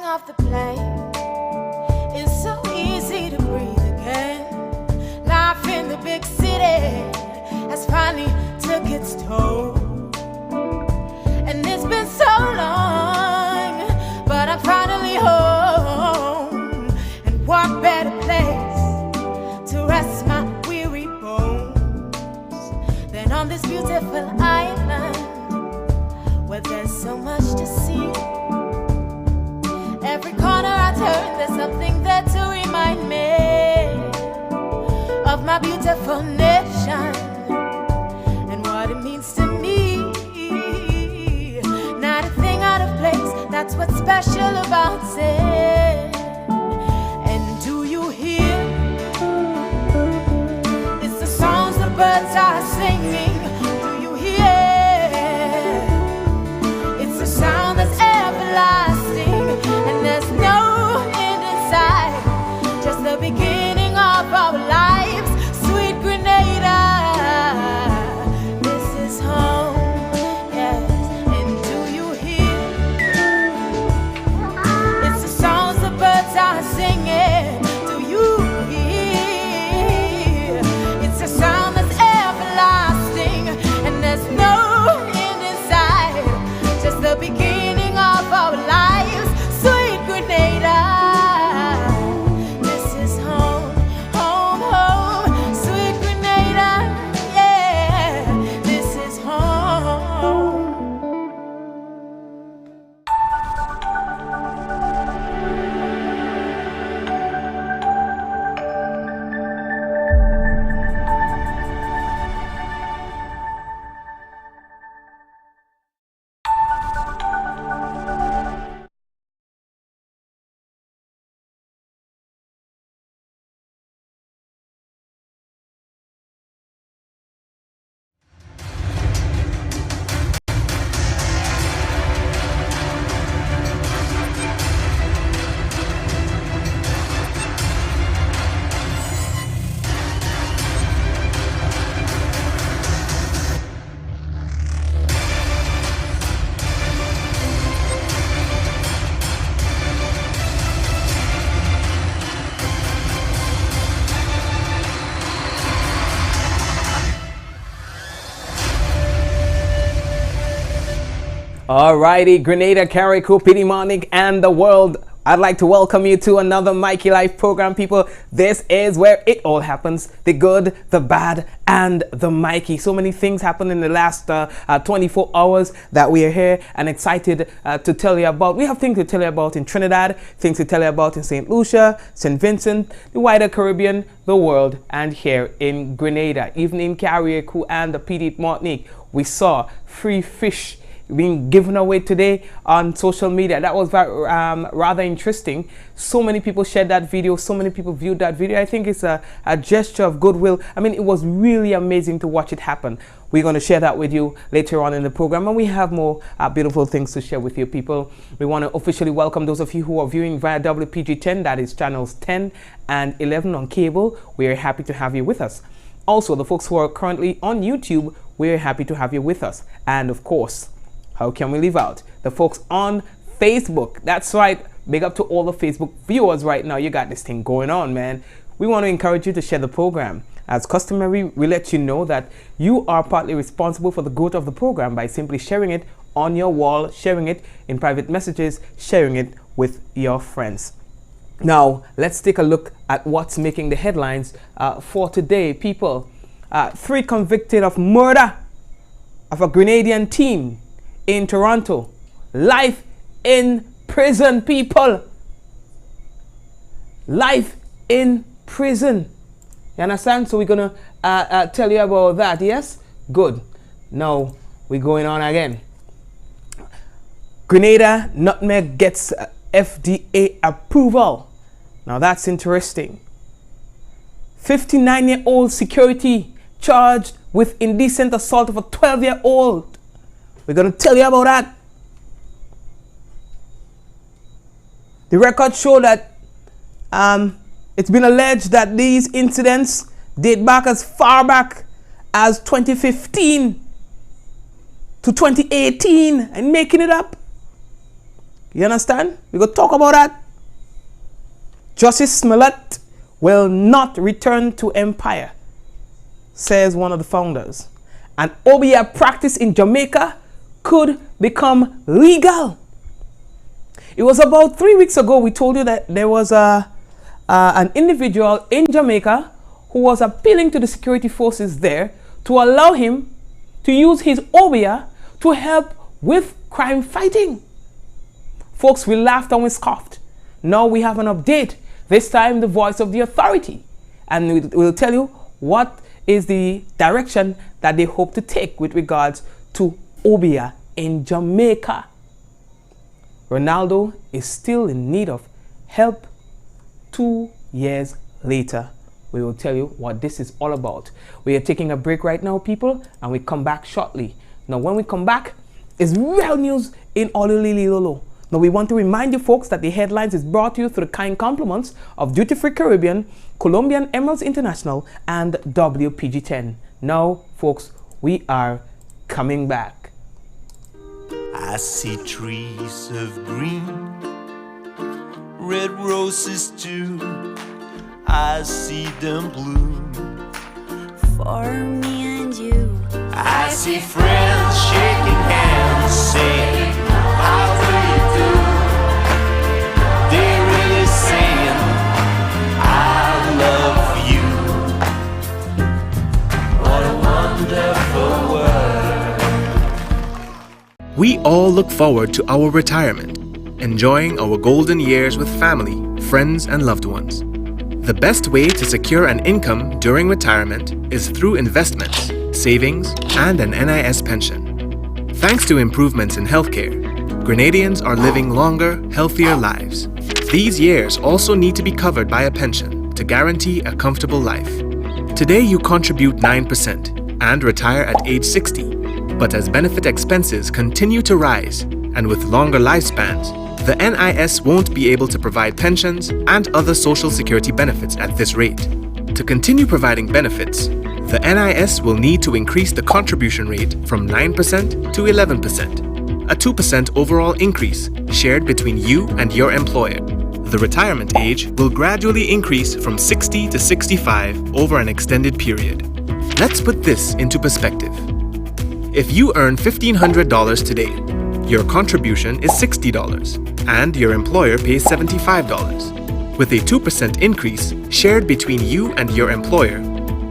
off the plane. It's so easy to breathe again. Life in the big city has finally took its toll. And it's been so long, but I'm finally home. And what better place to rest my weary bones than on this beautiful island where there's so much to see. Every corner I turn, there's something there to remind me of my beautiful nation and what it means to me. Not a thing out of place, that's what's special about it. And do you hear? It's the songs the birds are singing. Do you hear? It's a sound that's everlasting, and there's no end in sight, just the beginning of our lives. Sweet Grenada, this is home, yes. And do you hear? It's the songs the birds are singing. Do you hear? It's a sound that's everlasting, Alrighty, Grenada, Carriacou, Pity Martinique, and the world. I'd like to welcome you to another Mikey Life program, people. This is where it all happens. The good, the bad, and the Mikey. So many things happened in the last 24 hours that we are here and excited to tell you about. We have things to tell you about in Trinidad, things to tell you about in St. Lucia, St. Vincent, the wider Caribbean, the world, and here in Grenada. Even in Carriacou and the Pity Martinique, we saw free fish being given away today on social media. That was rather interesting. So many people shared that video, so many people viewed that video. I think it's a gesture of goodwill. I mean, it was really amazing to watch it happen. We're going to share that with you later on in the program, and we have more beautiful things to share with you, people. We want to officially welcome those of you who are viewing via WPG10, that is channels 10 and 11 on cable. We are happy to have you with us. Also, the folks who are currently on YouTube, we're happy to have you with us. And of course, how can we leave out the folks on Facebook? That's right. Big up to all the Facebook viewers right now. You got this thing going on, man. We want to encourage you to share the program. As customary, we let you know that you are partly responsible for the growth of the program by simply sharing it on your wall, sharing it in private messages, sharing it with your friends. Now, let's take a look at what's making the headlines for today, people. 3 convicted of murder of a Grenadian teen in Toronto. Life in prison, people. Life in prison. You understand? So we're going to tell you about that, yes? Good. Now we're going on again. Grenada nutmeg gets FDA approval. Now that's interesting. 59-year-old security charged with indecent assault of a 12-year-old. We're going to tell you about that. The records show that it's been alleged that these incidents date back as far back as 2015 to 2018 and making it up. You understand? We're going to talk about that. Justice Smollett will not return to Empire, says one of the founders. An OBA practice in Jamaica could become legal. It was about 3 weeks ago we told you that there was an individual in Jamaica who was appealing to the security forces there to allow him to use his OBA to help with crime fighting. Folks, we laughed and we scoffed. Now we have an update, this time the voice of the authority, and we'll tell you what is the direction that they hope to take with regards to OBA in Jamaica. Ronaldo is still in need of help 2 years later. We will tell you what this is all about. We are taking a break right now, people, and we come back shortly. Now, when we come back, it's real news in Olulililolo. Now, we want to remind you folks that the headlines is brought to you through the kind compliments of Duty Free Caribbean, Colombian Emeralds International, and WPG10. Now, folks, we are coming back. I see trees of green, red roses too. I see them bloom for me and you. I see friends shaking hands, saying, how do you do? They're really saying, I love you. What a wonderful world. We all look forward to our retirement, enjoying our golden years with family, friends, and loved ones. The best way to secure an income during retirement is through investments, savings, and an NIS pension. Thanks to improvements in healthcare, Grenadians are living longer, healthier lives. These years also need to be covered by a pension to guarantee a comfortable life. Today you contribute 9% and retire at age 60. But as benefit expenses continue to rise, and with longer lifespans, the NIS won't be able to provide pensions and other social security benefits at this rate. To continue providing benefits, the NIS will need to increase the contribution rate from 9% to 11%, a 2% overall increase shared between you and your employer. The retirement age will gradually increase from 60 to 65 over an extended period. Let's put this into perspective. If you earn $1,500 today, your contribution is $60 and your employer pays $75. With a 2% increase shared between you and your employer,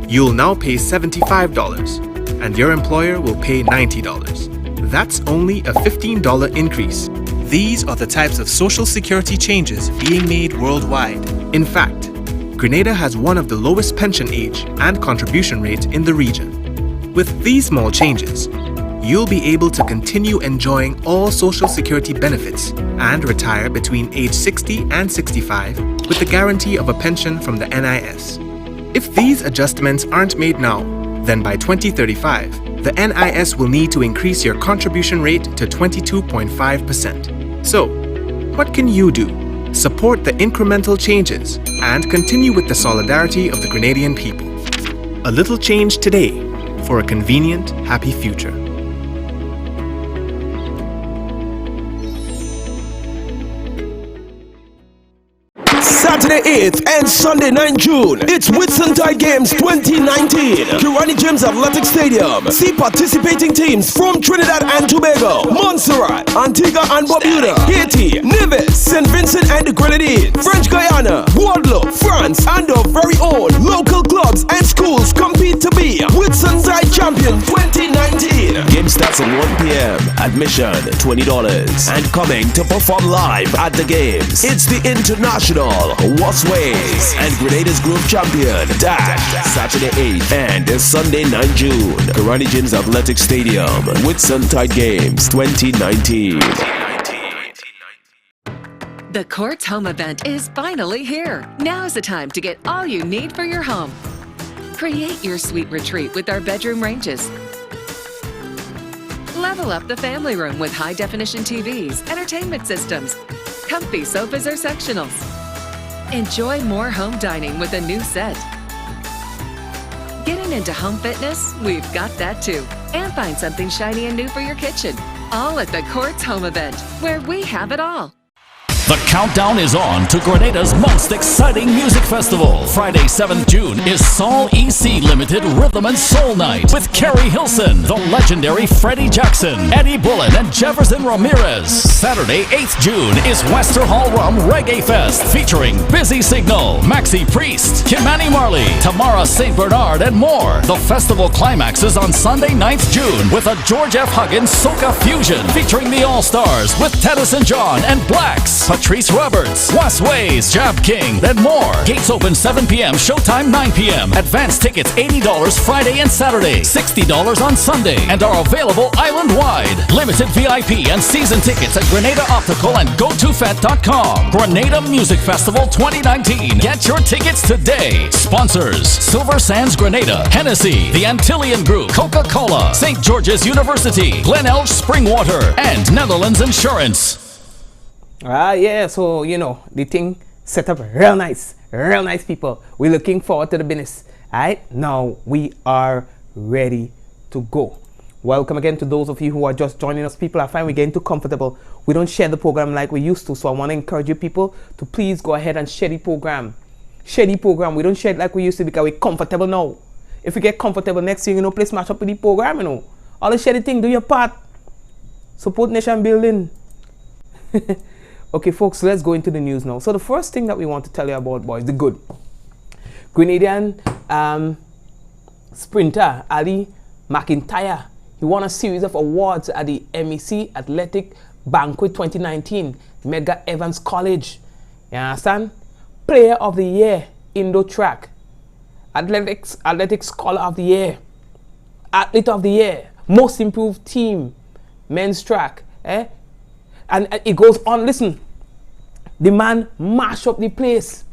you'll now pay $75 and your employer will pay $90. That's only a $15 increase. These are the types of Social Security changes being made worldwide. In fact, Grenada has one of the lowest pension age and contribution rate in the region. With these small changes, you'll be able to continue enjoying all Social Security benefits and retire between age 60 and 65 with the guarantee of a pension from the NIS. If these adjustments aren't made now, then by 2035, the NIS will need to increase your contribution rate to 22.5%. So, what can you do? Support the incremental changes and continue with the solidarity of the Grenadian people. A little change today for a convenient, happy future. Saturday 8th and Sunday 9 June. It's Whitsuntide Games 2019. Kirani James Athletic Stadium. See participating teams from Trinidad and Tobago, Montserrat, Antigua and Barbuda, Haiti, Nevis, St. Vincent and the Grenadines, French Guyana, Guadeloupe, France, and our very own local clubs and schools compete to be Whitsuntide Champion 2019. Game starts at 1 p.m. Admission $20. And coming to perform live at the games, it's the International Wasways and Grenada's Group Champion Dash. Saturday 8th and Sunday 9 June. Karani James Athletic Stadium. Whitsuntide Games 2019. The Courts Home event is finally here. Now is the time to get all you need for your home. Create your sweet retreat with our bedroom ranges. Level up the family room with high-definition TVs, entertainment systems, comfy sofas or sectionals. Enjoy more home dining with a new set. Getting into home fitness? We've got that too. And find something shiny and new for your kitchen. All at the Courts Home event, where we have it all. The countdown is on to Grenada's most exciting music festival. Friday, 7th June is Soul EC Limited Rhythm and Soul Night with Kerry Hilson, the legendary Freddie Jackson, Eddie Bullen, and Jefferson Ramirez. Saturday, 8th June is Wester Hall Rum Reggae Fest featuring Busy Signal, Maxi Priest, Kimani Marley, Tamara St. Bernard, and more. The festival climaxes on Sunday, 9th June with a George F. Huggins Soca Fusion featuring the All-Stars with Tedison John and Blacks, Patrice Roberts, Wasways, Jab King, and more. Gates open 7 p.m., showtime 9 p.m. Advance tickets $80 Friday and Saturday, $60 on Sunday, and are available island-wide. Limited VIP and season tickets at Grenada Optical and GoToFet.com. Grenada Music Festival 2019. Get your tickets today. Sponsors: Silver Sands Grenada, Hennessy, the Antillian Group, Coca-Cola, St. George's University, Glenelg Springwater, and Netherlands Insurance. Yeah, so the thing set up real nice people. We're looking forward to the business. Alright, now we are ready to go. Welcome again to those of you who are just joining us. People, I find we're getting too comfortable. We don't share the program like we used to, so I want to encourage you people to please go ahead and share the program. We don't share it like we used to because we're comfortable now. If we get comfortable next thing, please match up with the program, All the share the thing, do your part. Support nation building. Okay, folks, let's go into the news now. So the first thing that we want to tell you about, boys, the good. Grenadian sprinter Ali McIntyre, he won a series of awards at the MEC Athletic Banquet 2019, Medgar Evans College. You understand? Player of the Year, Indo Track, Athletics Scholar of the Year, Athlete of the Year, Most Improved Team, Men's Track, And it goes on. Listen, the man mashed up the place.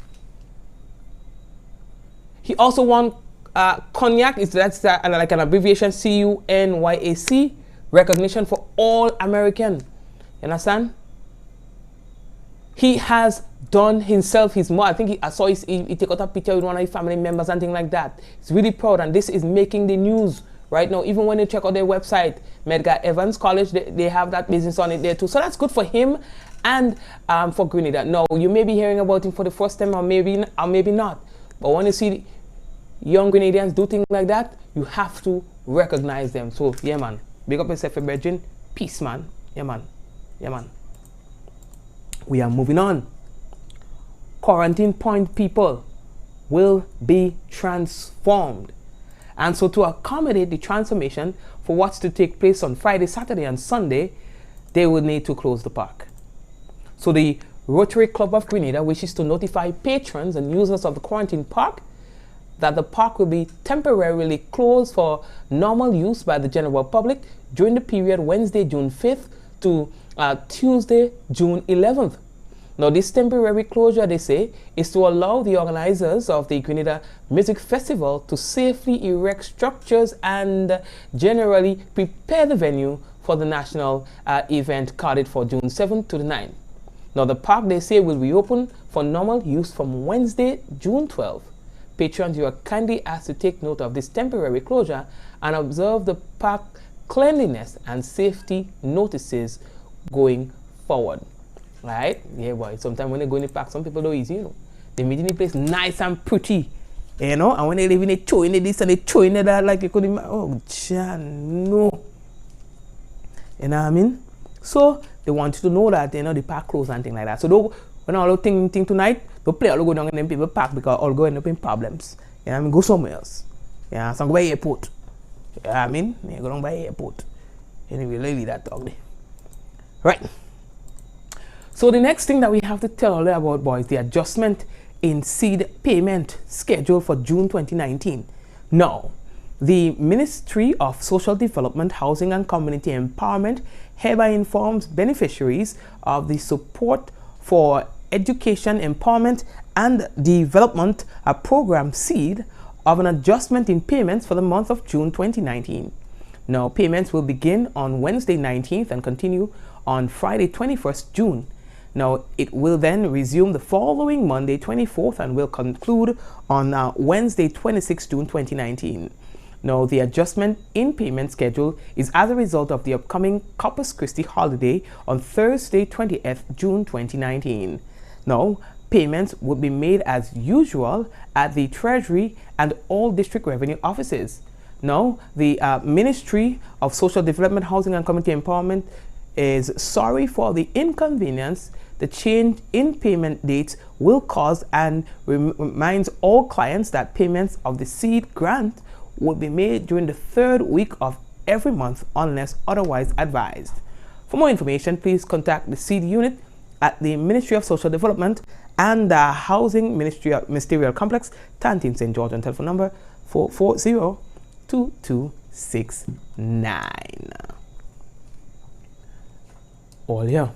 He also won Cognac. That's like an abbreviation, CUNYAC, recognition for All American. You understand? He has done himself his more. I think I saw he take out a picture with one of his family members and things like that. He's really proud, and this is making the news right now. Even when you check out their website, Medgar Evans College, they have that business on it there too. So that's good for him and for Grenada. Now, you may be hearing about him for the first time or maybe not. But when you see young Grenadians do things like that, you have to recognize them. So, yeah, man. Big up yourself, brethren. Peace, man. Yeah, man. Yeah, man. We are moving on. Quarantine point people will be transformed. And so to accommodate the transformation for what's to take place on Friday, Saturday, and Sunday, they will need to close the park. So the Rotary Club of Grenada wishes to notify patrons and users of the quarantine park that the park will be temporarily closed for normal use by the general public during the period Wednesday, June 5th to Tuesday, June 11th. Now, this temporary closure, they say, is to allow the organizers of the Grenada Music Festival to safely erect structures and generally prepare the venue for the national event carded for June 7th to the 9th. Now, the park, they say, will reopen for normal use from Wednesday, June 12th. Patrons, you are kindly asked to take note of this temporary closure and observe the park cleanliness and safety notices going forward. Right? Yeah, boy. Sometimes when they go in the park, some people don't easy, you know. They meet in the place nice and pretty, you know. And when they live in a show in this and they show in that, like you couldn't. Oh, Jan, no. You know what I mean? So they want you to know that, you know, the park closed and things like that. So don't, when all the thing tonight, don't play all go down in them people park because all go end up in problems. You know what I mean? Go somewhere else. Yeah, so go by airport. You know what I mean? Yeah, go down by airport. Anyway, leave that talk there. Right. So the next thing that we have to tell you about, boys, the adjustment in seed payment schedule for June 2019. Now, the Ministry of Social Development, Housing and Community Empowerment hereby informs beneficiaries of the support for education empowerment and development program SEED of an adjustment in payments for the month of June 2019. Now, payments will begin on Wednesday 19th and continue on Friday 21st June. Now, it will then resume the following Monday 24th and will conclude on Wednesday 26th June 2019. Now, the adjustment in payment schedule is as a result of the upcoming Corpus Christi holiday on Thursday 20th June 2019. Now, payments will be made as usual at the Treasury and all district revenue offices. Now, the Ministry of Social Development, Housing and Community Empowerment is sorry for the inconvenience the change in payment dates will cause and reminds all clients that payments of the SEED grant will be made during the third week of every month unless otherwise advised. For more information, please contact the SEED unit at the Ministry of Social Development and the Housing Ministerial Complex, Tantin, St. George, on telephone number 440-2269. All here.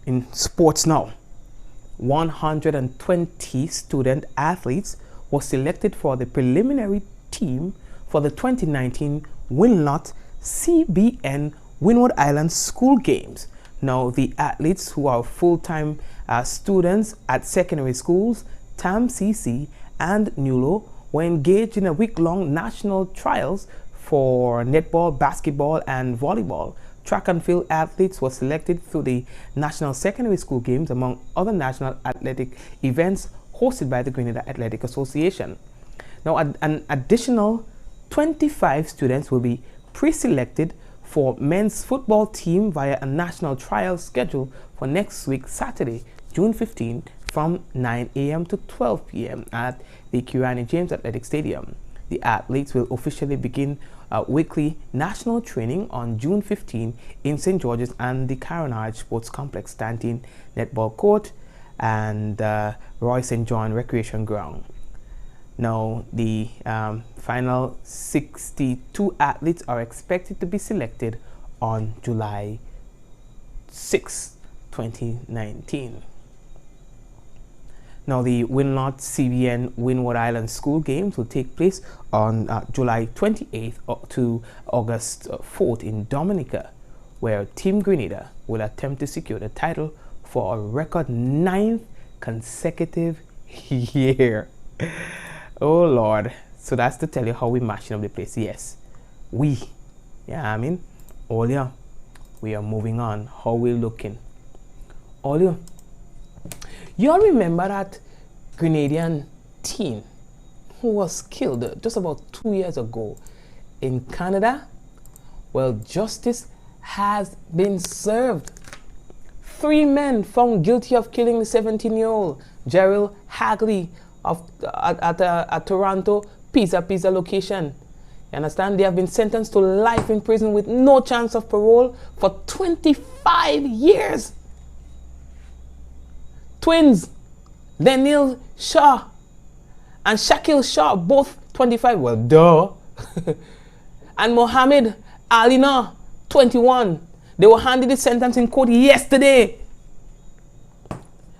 In sports now, 120 student athletes were selected for the preliminary team for the 2019 Winlot CBN Windward Island School Games. Now, the athletes who are full-time students at secondary schools, TAM CC and NULO, were engaged in a week-long national trials for netball, basketball, and volleyball. Track and field athletes were selected through the National Secondary School Games, among other national athletic events hosted by the Grenada Athletic Association. Now, an additional 25 students will be pre-selected for men's football team via a national trial scheduled for next week, Saturday, June 15, from 9 a.m. to 12 p.m. at the Kirani James Athletic Stadium. The athletes will officially begin weekly national training on June 15 in St. George's and the Caronage Sports Complex, Stanton Netball Court and Roy St. John Recreation Ground. Now, the final 62 athletes are expected to be selected on July 6, 2019. Now, the Winlot CBN Windward Island School Games will take place on July 28th to August 4th in Dominica, where Team Grenada will attempt to secure the title for a record 9th consecutive year. Oh, Lord. So that's to tell you how we mashing up the place. Yes, I mean, all yeah, we are moving on. How we looking? All yeah. You all remember that Grenadian teen who was killed just about 2 years ago in Canada? Well, justice has been served. 3 men found guilty of killing the 17-year-old Gerald Hagley at Toronto Pizza location. You understand? They have been sentenced to life in prison with no chance of parole for 25 years. Twins Daniel Shaw and Shakil Shaw, both 25, well, duh. And Mohammed Alina, 21. They were handed the sentence in court yesterday.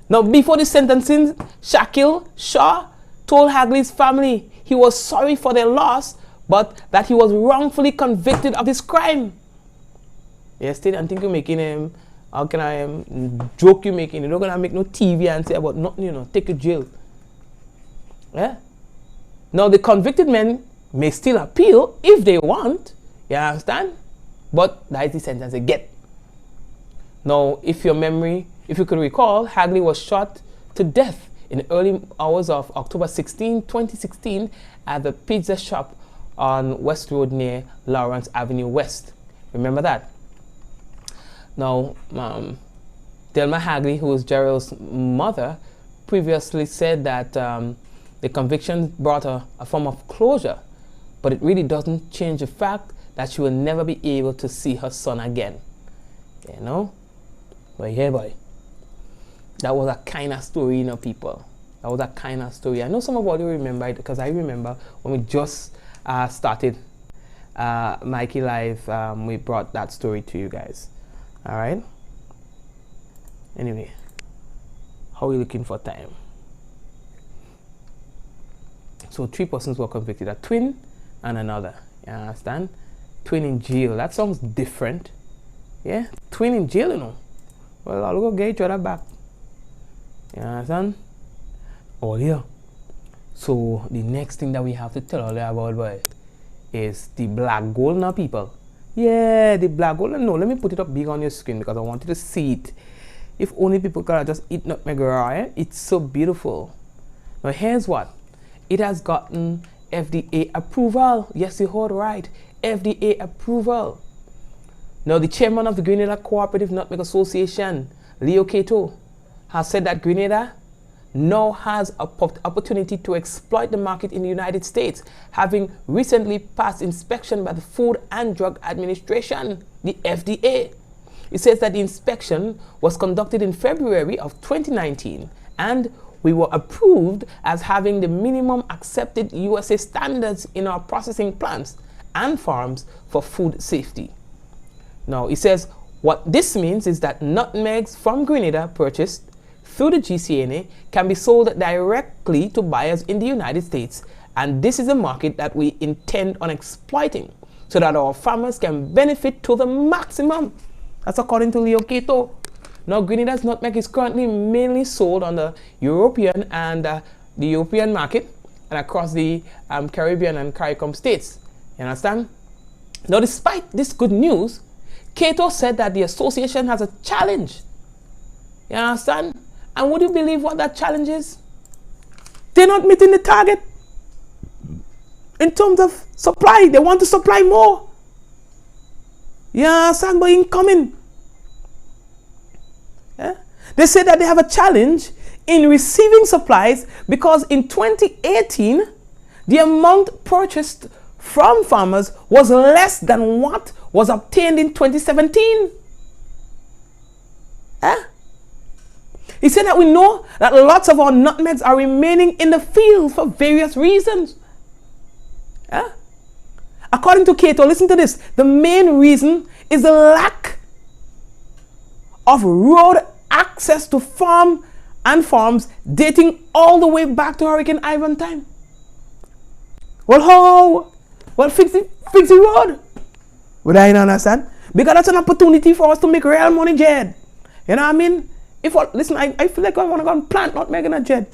Now, before the sentencing, Shakil Shaw told Hagley's family he was sorry for their loss, but that he was wrongfully convicted of this crime. Yesterday, I think you're making how can I joke you making? You're not gonna make no TV and say about nothing, you know, take you to jail. Yeah? Now, the convicted men may still appeal if they want, you understand? But that is the sentence they get. Now, if you could recall, Hagley was shot to death in the early hours of October 16, 2016 at the pizza shop on West Road near Lawrence Avenue West. Remember that? Now, Delma Hagley, who was Gerald's mother, previously said that the conviction brought a form of closure, but it really doesn't change the fact that she will never be able to see her son again. You know? But yeah, boy, that was a kind of story, you know, people. That was a kind of story. I know some of you remember it, because I remember when we just started Mikey Live, we brought that story to you guys. All right. Anyway, how are we looking for time? So 3 persons were convicted: a twin and another. You understand? Twin in jail. That sounds different. Yeah, twin in jail, you know. Well, I'll go get each other back. You understand? Oh yeah. So the next thing that we have to tell all you about, boy, is the black gold now, people. Yeah, the black gold. No, let me put it up big on your screen because I want you to see it. If only people could just eat nutmeg raw, eh? It's so beautiful. Now here's what. It has gotten FDA approval. Yes, you heard right. FDA approval. Now the chairman of the Grenada Cooperative Nutmeg Association, Leo Cato, has said that Grenada now has an opportunity to exploit the market in the United States, having recently passed inspection by the Food and Drug Administration, the FDA. It says that the inspection was conducted in February of 2019, and we were approved as having the minimum accepted USA standards in our processing plants and farms for food safety. Now, it says what this means is that nutmegs from Grenada purchased through the GCNA can be sold directly to buyers in the United States, and this is a market that we intend on exploiting so that our farmers can benefit to the maximum. That's according to Leo Cato. Now, Grenada's nutmeg is currently mainly sold on the European and the European market and across the Caribbean and CARICOM states. You understand? Now, despite this good news, Cato said that the association has a challenge. You understand? And would you believe what that challenge is? They're not meeting the target in terms of supply. They want to supply more. You understand? But incoming. Yeah? They say that they have a challenge in receiving supplies because in 2018, the amount purchased from farmers was less than what was obtained in 2017. Yeah? He said that we know that lots of our nutmegs are remaining in the field for various reasons. Yeah? According to Cato, listen to this, the main reason is the lack of road access to farms dating all the way back to Hurricane Ivan time. Well, how? Well, fix the road. Would I understand? Because that's an opportunity for us to make real money, Jed. You know what I mean? Listen, I feel like I want to go and plant nutmeg in a Jed.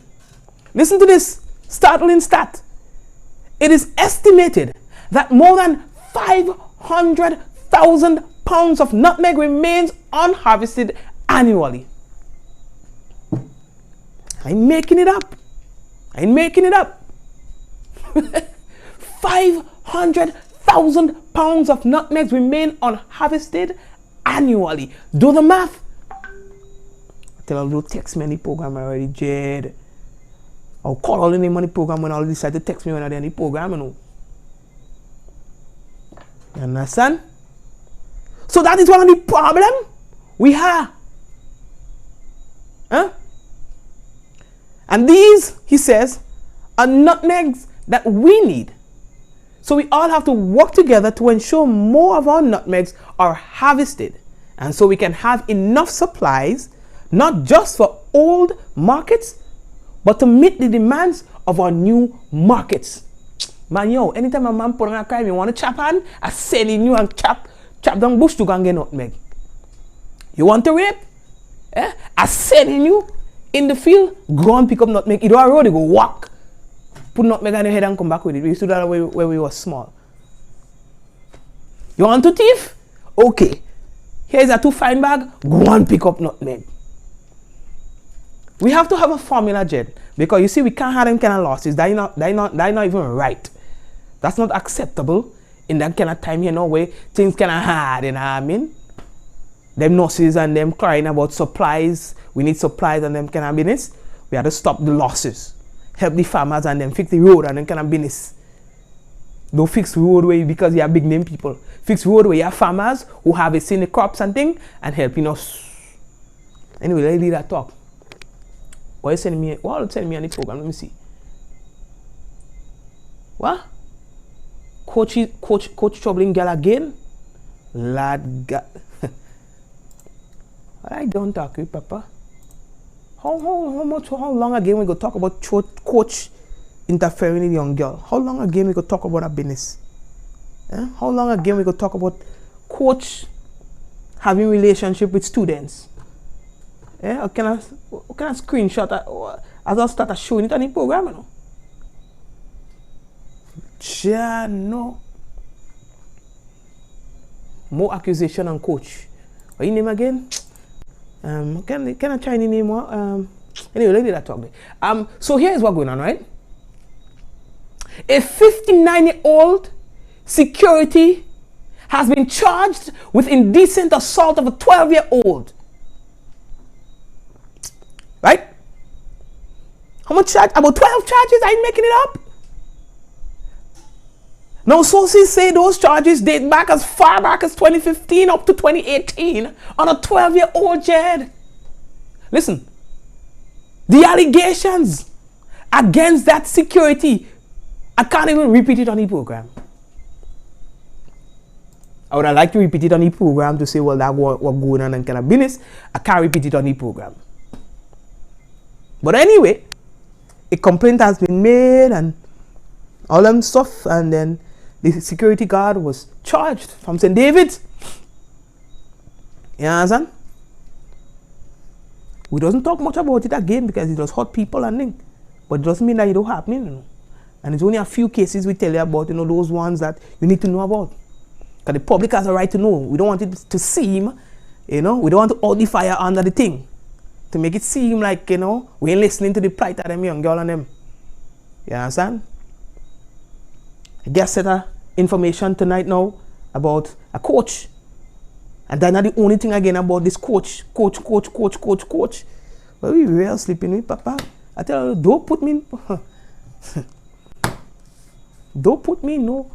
Listen to this startling stat. It is estimated that more than 500,000 pounds of nutmeg remains unharvested annually. I'm making it up. 500,000 pounds of nutmegs remain unharvested annually. Do the math. Tell them don't text me on the program already, Jed. I'll call all the name on the program when I'll decide to text me when they're on the program, you know. You understand? So that is one of the problems we have. Huh? And these, he says, are nutmegs that we need. So we all have to work together to ensure more of our nutmegs are harvested. And so we can have enough supplies, not just for old markets, but to meet the demands of our new markets. Man, yo, anytime a man put on a crime, you want to chop hand, I send in you and chop down bush to go and get nutmeg. You want to rape? Eh? I send in you in the field, go and pick up nutmeg. You don't road, you go walk. Put nutmeg on your head and come back with it. We used to do that where we were small. You want to thief? Okay. Here's a 2 fine bag. Go and pick up nutmeg. We have to have a formula, Jed, because you see, we can't have them kind of losses. They're not even right. That's not acceptable in that kind of time, you know, where things kind of hard, you know what I mean? Them nurses and them crying about supplies. We need supplies and them kind of business. We have to stop the losses. Help the farmers and them fix the road and them kind of business. Don't fix the road where because you have big name people. Fix the road where you have farmers who have seen the crops and things and helping us. Anyway, let's leave that talk. What are you sending me? What are you sending me on the program? Let me see. What? Coach troubling girl again? Lad God. I don't talk to you, Papa. How long again we go talk about coach interfering with young girl? How long again we go talk about that business? Eh? How long again we go talk about coach having relationship with students? Yeah, can I screenshot as I start showing it on the program, you know? Yeah, no. More accusation on coach. What your name again? Can I try any name more? Anyway, let me that talk there. So here's what's going on, right? A 59-year-old security has been charged with indecent assault of a 12-year-old. Right? How much charge? About 12 charges? I ain't making it up. Now, sources say those charges date back as far back as 2015 up to 2018 on a 12-year-old Jed. Listen, the allegations against that security, I can't even repeat it on the program. I would have liked to repeat it on the program to say, well, that what going on and kind of business. I can't repeat it on the program. But anyway, a complaint has been made and all them stuff, and then the security guard was charged from St. David's. You understand? We doesn't talk much about it again because it does hurt people and things. But it doesn't mean that it don't happen, you know. And it's only a few cases we tell you about, you know, those ones that you need to know about. Because the public has a right to know. We don't want it to seem, you know, we don't want to hold the fire under the thing. To make it seem like, you know, we ain't listening to the plight of them young girl and them. You understand? I guess set information tonight now about a coach. And that's not the only thing again about this coach. Coach. Well, we were sleeping with Papa. I tell you, don't put me no.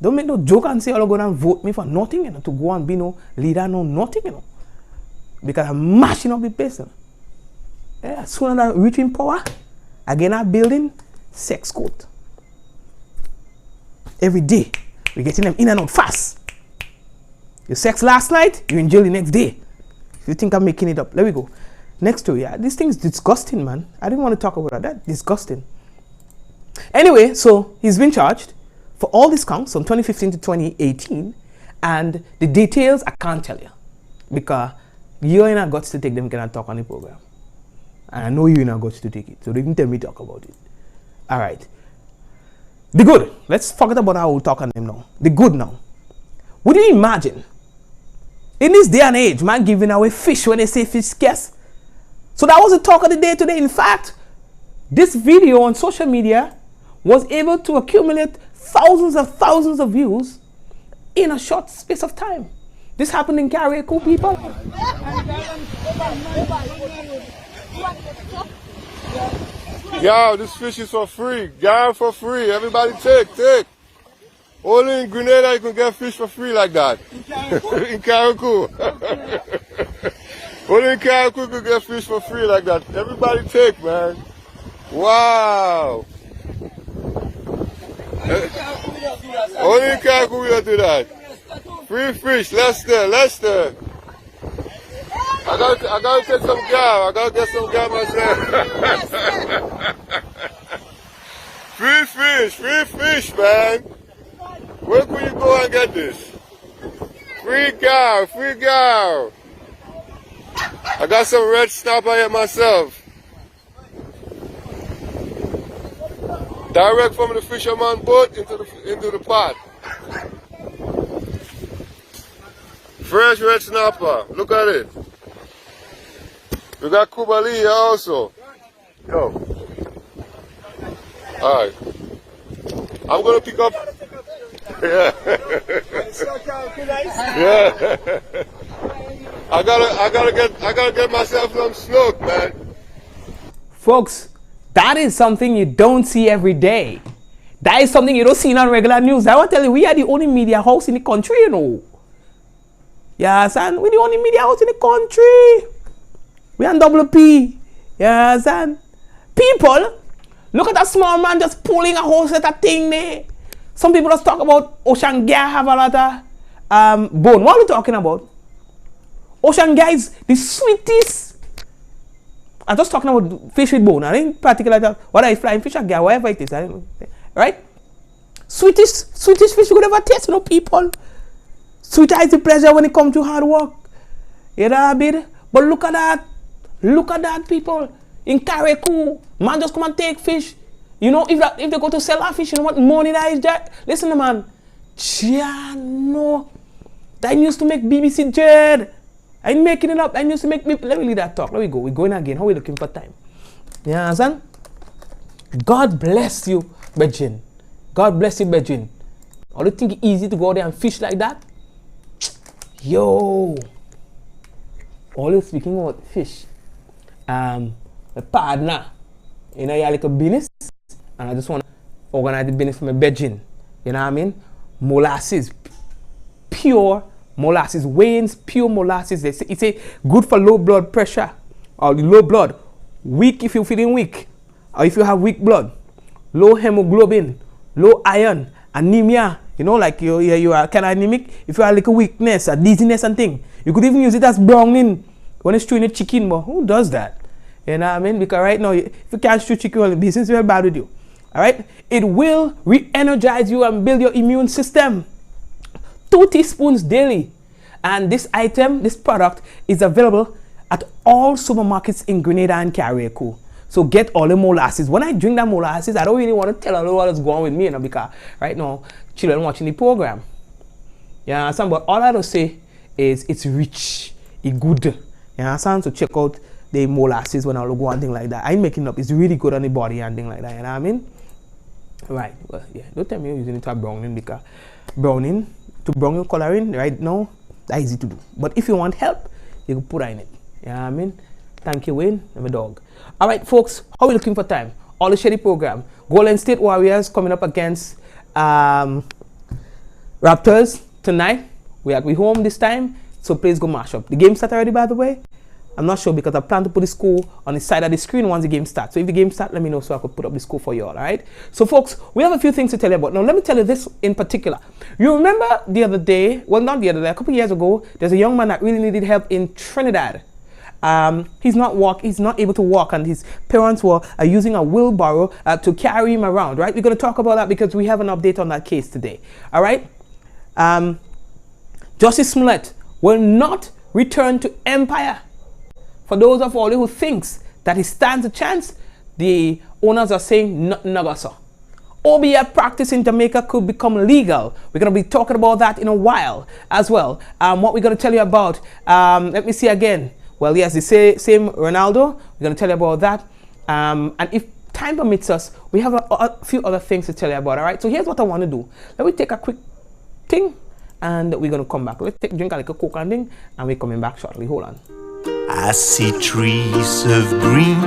Don't make no joke and say, oh, go and vote me for nothing, you know, to go and be no leader, no nothing, you know. Because I'm mashing up the place. You know. Yeah, as soon as I reach in power, again I'm building sex court. Every day, we're getting them in and out fast. You sex last night, you're in jail the next day. If you think I'm making it up, let me go. Next story, yeah, this thing is disgusting, man. I didn't want to talk about that. Disgusting. Anyway, so he's been charged for all these counts from 2015 to 2018, and the details I can't tell you because you ain't got to take them can I talk on the program. And I know you ain't got to take it. So they didn't tell me talk about it. Alright. The good. Let's forget about how we'll talk on them now. The good now. Would you imagine? In this day and age, man giving away fish when they say fish scarce. So that was the talk of the day today. In fact, this video on social media was able to accumulate thousands of views in a short space of time. This happened in Carriacou, people. Yo, this fish is for free. Guy for free. Everybody take. Only in Grenada you can get fish for free like that. In Carriacou. Only in Carriacou you can get fish for free like that. Everybody take, man. Wow. Only in Carriacou we don't do that. Free fish, Leicester. I gotta take some gal. I gotta get some gal myself. Free fish, man. Where can you go and get this? Free gal. I got some red snapper here myself. Direct from the fisherman boat into the pot. Fresh red snapper. Look at it. We got Kubali here also. Yo. Alright. I'm gonna pick up. Yeah. Yeah. I gotta get myself some snook, man. Folks, that is something you don't see every day. That is something you don't see on regular news. I want to tell you, we are the only media house in the country, you know. Yeah, son, we're the only media house in the country. We on double P. Yeah, son. People, look at that small man just pulling a whole set of thing there. Some people just talk about ocean gear have a lot of bone. What are we talking about? Ocean gear is the sweetest. I'm just talking about fish with bone. I didn't particularly whether it's flying fish or gear, whatever it is. I don't know. Right? Sweetest fish you could ever taste, you know, people. Sweeter is the pleasure when it comes to hard work. You know what I mean? But look at that. Look at that, people. In Carriacou, man just come and take fish. You know, if they go to sell that fish, you know what money that is there? Listen, man. Giano. That used to make BBC Jed. I ain't making it up. I used to make me. Let me leave that talk. Let me go. We're going again. How are we looking for time? You understand? God bless you, Bejin. God bless you, Bejin. Or do you think it's easy to go out there and fish like that? Yo. Always speaking about fish. My partner, you know, you have like a business, and I just want to organize the business for my Bejin. You know what I mean? Molasses. Pure molasses. Wayne's pure molasses. It's a good for low blood pressure or low blood. Weak if you're feeling weak, or if you have weak blood. Low hemoglobin, low iron, anemia. You know, like you are kind of anemic. If you have like a weakness, a dizziness and thing, you could even use it as browning when it's chewing a chicken. But who does that? You know what I mean? Because right now, if you can't chew chicken, well, the business is very bad with you. All right? It will re-energize you and build your immune system. 2 teaspoons daily. And this item, this product, is available at all supermarkets in Grenada and Carriacou. So get all the molasses. When I drink that molasses, I don't really want to tell everyone what's going on with me, you know, because right now, children watching the program. You understand? But all I have to say is it's rich, it's good. You understand? So check out the molasses when I go and things like that. I ain't making it up. It's really good on the body and things like that. You know what I mean? Right. Well, yeah. Don't tell me you're using it to browning, because browning, to brown your coloring right now, that's easy to do. But if you want help, you can put it in it. You know what I mean? Thank you, Wayne. I'm a dog. All right, folks. How are we looking for time? All the Shady program. Golden State Warriors coming up against Raptors tonight. We are home this time, so please go mash up. The game started already, by the way. I'm not sure because I plan to put the score on the side of the screen once the game starts. So if the game starts, let me know so I could put up the score for you all right? So folks, we have a few things to tell you about. Now let me tell you this in particular. You remember the other day, well not the other day, a couple years ago, there's a young man that really needed help in Trinidad. He's not able to walk, and his parents were using a wheelbarrow to carry him around, right? We're going to talk about that because we have an update on that case today, all right? Justice Smollett will not return to Empire. For those of all who thinks that he stands a chance, the owners are saying never so. OBF practice in Jamaica could become legal. We're going to be talking about that in a while as well. What we're going to tell you about, let me see again. Well, yes, the same Ronaldo. We're going to tell you about that. And if time permits us, we have a few other things to tell you about, all right? So here's what I want to do. Let me take a quick thing and we're gonna come back. Let's drink a little Coke and thing, and we're coming back shortly. Hold on. I see trees of green,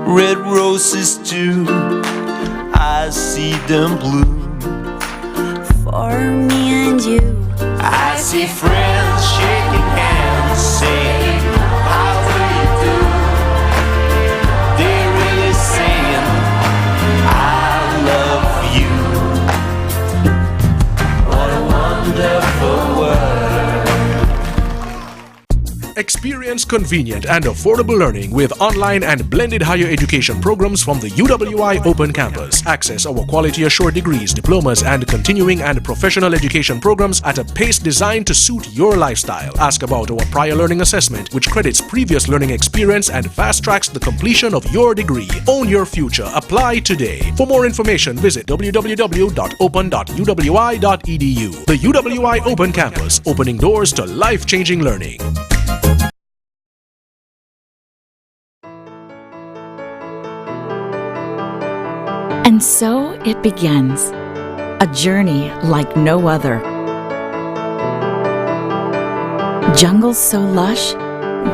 red roses too. I see them bloom For me and you. I see friends shaking hands, saying, how do you do? They're really saying, I love you. What a wonderful world. Experience convenient and affordable learning with online and blended higher education programs from the UWI Open Campus. Access our quality assured degrees, diplomas, and continuing and professional education programs at a pace designed to suit your lifestyle. Ask about our prior learning assessment, which credits previous learning experience and fast tracks the completion of your degree. Own your future. Apply today. For more information, visit www.open.uwi.edu. The UWI Open Campus, opening doors to life-changing learning. And so it begins, a journey like no other. Jungles so lush,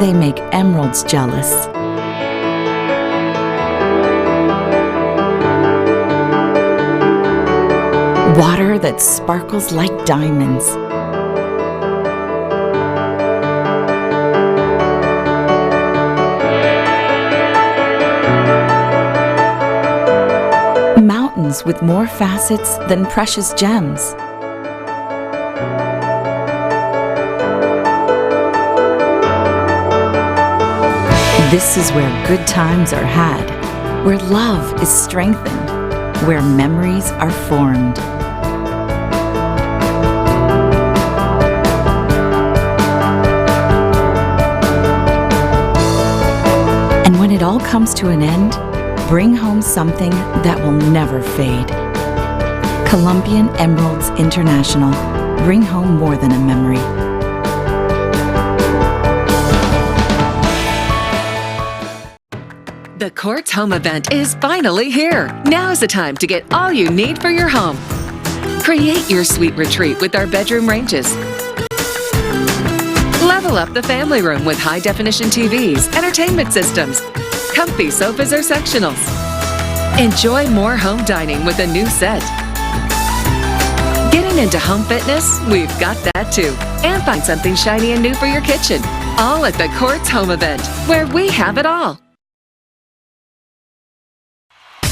they make emeralds jealous. Water that sparkles like diamonds. Mountains with more facets than precious gems. This is where good times are had, where love is strengthened, where memories are formed. And when it all comes to an end, bring home something that will never fade. Colombian Emeralds International. Bring home more than a memory. The Courts Home event is finally here. Now is the time to get all you need for your home. Create your sweet retreat with our bedroom ranges. Level up the family room with high-definition TVs, entertainment systems, comfy sofas or sectionals. Enjoy more home dining with a new set. Getting into home fitness? We've got that too. And find something shiny and new for your kitchen. All at the Courts Home event, where we have it all.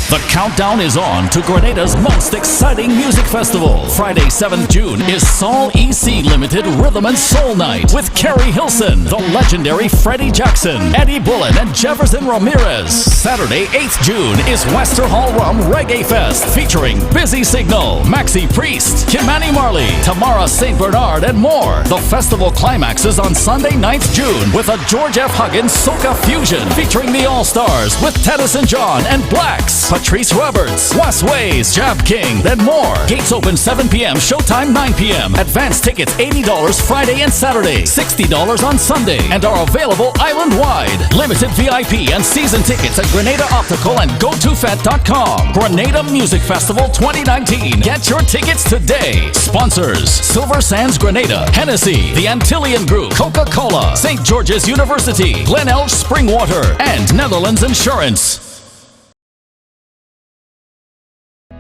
The countdown is on to Grenada's most exciting music festival. Friday, 7th June is Sol EC Limited Rhythm and Soul Night with Carrie Hilson, the legendary Freddie Jackson, Eddie Bullen, and Jefferson Ramirez. Saturday, 8th June is Wester Hall Rum Reggae Fest featuring Busy Signal, Maxi Priest, Kimani Marley, Tamara St. Bernard, and more. The festival climaxes on Sunday, 9th June with a George F. Huggins Soca Fusion featuring the All-Stars with Tennyson John and Blacks, Patrice Roberts, Wes Ways, Jab King, and more. Gates open 7 p.m., showtime 9 p.m. Advance tickets $80 Friday and Saturday, $60 on Sunday, and are available island-wide. Limited VIP and season tickets at Grenada Optical and GoToFet.com. Grenada Music Festival 2019. Get your tickets today. Sponsors: Silver Sands Grenada, Hennessy, the Antillian Group, Coca-Cola, St. George's University, Glen Elch Springwater, and Netherlands Insurance.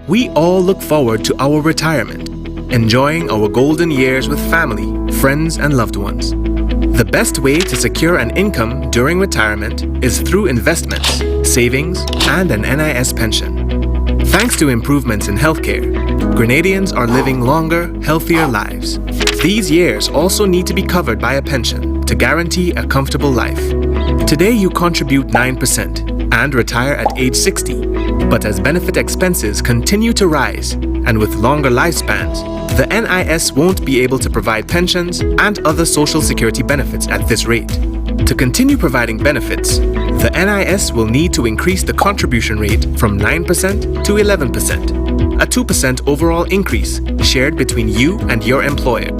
We all look forward to our retirement, enjoying our golden years with family, friends, and loved ones. The best way to secure an income during retirement is through investments, savings, and an NIS pension. Thanks to improvements in healthcare, Grenadians are living longer, healthier lives. These years also need to be covered by a pension to guarantee a comfortable life. Today you contribute 9% and retire at age 60. But as benefit expenses continue to rise, and with longer lifespans, the NIS won't be able to provide pensions and other social security benefits at this rate. To continue providing benefits, the NIS will need to increase the contribution rate from 9% to 11%, a 2% overall increase shared between you and your employer.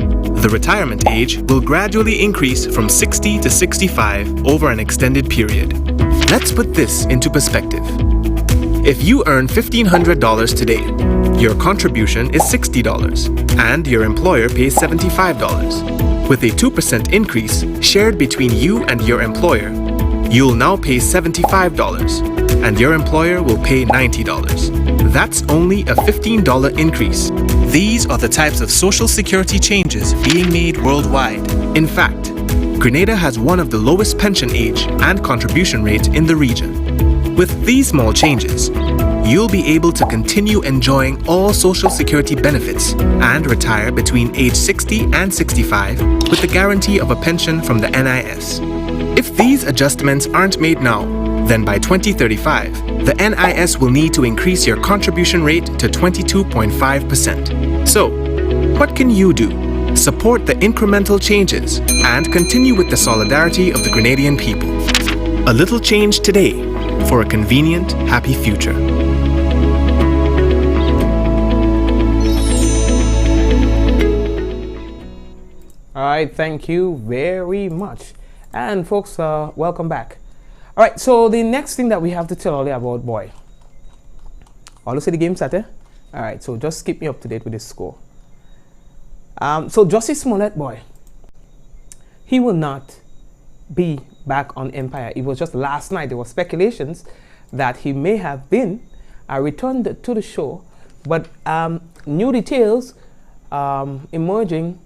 The retirement age will gradually increase from 60 to 65 over an extended period. Let's put this into perspective. If you earn $1,500 today, Your contribution is $60 and your employer pays $75. With a 2% increase shared between you and your employer, you'll now pay $75 and your employer will pay $90. That's only a $15 increase. These are the types of Social Security changes being made worldwide. In fact, Grenada has one of the lowest pension age and contribution rates in the region. With these small changes, you'll be able to continue enjoying all Social Security benefits and retire between age 60 and 65 with the guarantee of a pension from the NIS. If these adjustments aren't made now, then by 2035, the NIS will need to increase your contribution rate to 22.5%. So, what can you do? Support the incremental changes and continue with the solidarity of the Grenadian people. A little change today for a convenient, happy future. All right, thank you very much. And folks, welcome back. All right, so the next thing that we have to tell all you about, boy. All you see the game started? All right, so just keep me up to date with this score. So Justice Smollett, boy, he will not be back on Empire. It was just last night, there were speculations that he may have been returned to the show, but new details emerging